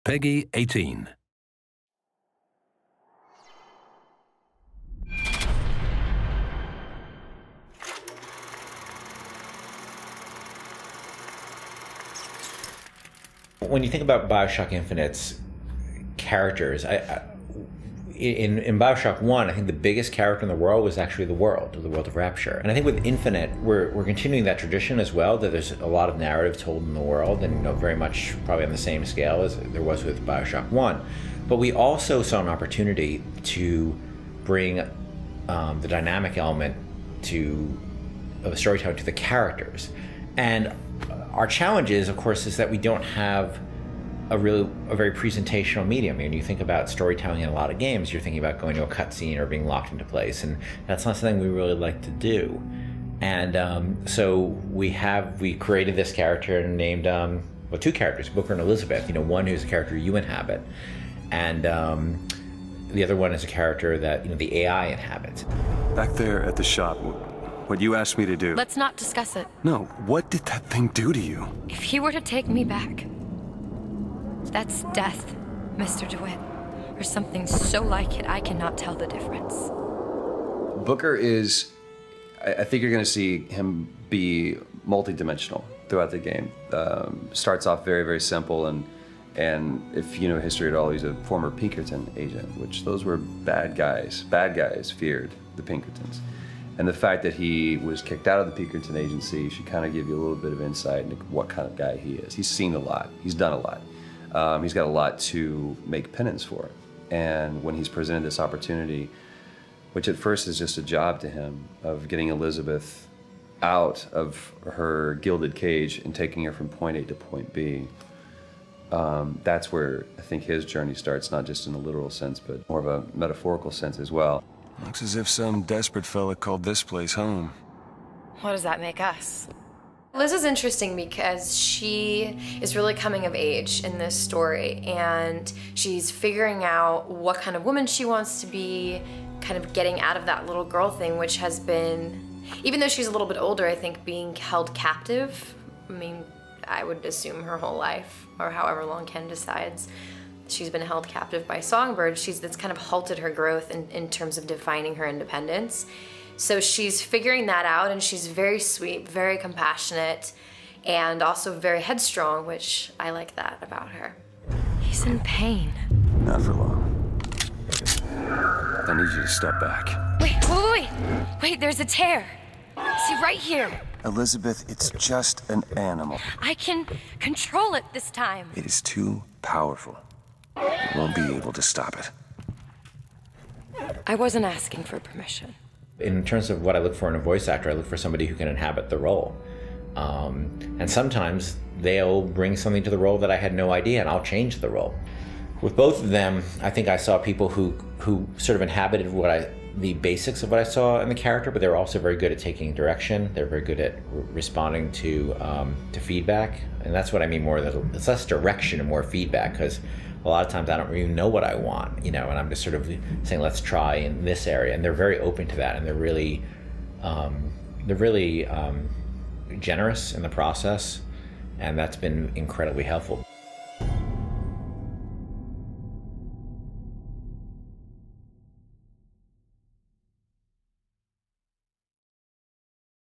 Peggy 18. When you think about BioShock Infinite's characters, in BioShock 1, I think the biggest character in the world was actually the world of Rapture. And I think with Infinite, we're continuing that tradition as well, that there's a lot of narrative told in the world, and very much probably on the same scale as there was with BioShock 1. But we also saw an opportunity to bring the dynamic element of storytelling to the characters. And our challenge of course, is that we don't have a very presentational medium. I mean, you think about storytelling in a lot of games, you're thinking about going to a cutscene or being locked into place, and that's not something we really like to do. And so we created this character and named two characters, Booker and Elizabeth. One who's a character you inhabit, and the other one is a character that the AI inhabits. Back there at the shop, what you asked me to do. Let's not discuss it. No, what did that thing do to you? If he were to take me back, that's death, Mr. DeWitt. Or something so like it, I cannot tell the difference. Booker is, I think you're gonna see him be multidimensional throughout the game. Starts off very, very simple, and if you know history at all, he's a former Pinkerton agent, which those were bad guys. Bad guys feared the Pinkertons. And the fact that he was kicked out of the Pinkerton agency should kind of give you a little bit of insight into what kind of guy he is. He's seen a lot, he's done a lot. He's got a lot to make penance for. And when he's presented this opportunity, which at first is just a job to him, of getting Elizabeth out of her gilded cage and taking her from point A to point B, that's where I think his journey starts, not just in a literal sense, but more of a metaphorical sense as well. Looks as if some desperate fella called this place home. What does that make us? Liz is interesting because she is really coming of age in this story, and she's figuring out what kind of woman she wants to be, kind of getting out of that little girl thing, which has been, even though she's a little bit older, I think being held captive, I mean, I would assume her whole life, or however long Ken decides, she's been held captive by Songbird. That's kind of halted her growth in terms of defining her independence. So she's figuring that out, and she's very sweet, very compassionate, and also very headstrong, which I like that about her. He's in pain. Not for long. I need you to step back. Wait, there's a tear. See, right here. Elizabeth, it's just an animal. I can control it this time. It is too powerful. You won't be able to stop it. I wasn't asking for permission. In terms of what I look for in a voice actor, I look for somebody who can inhabit the role. And sometimes they'll bring something to the role that I had no idea, and I'll change the role. With both of them, I think I saw people who sort of inhabited the basics of what I saw in the character, but they're also very good at taking direction. They're very good at responding to feedback, and that's what I mean more. That it's less direction and more feedback, because a lot of times I don't even know what I want, and I'm just sort of saying, let's try in this area, and they're very open to that, and they're really generous in the process, and that's been incredibly helpful.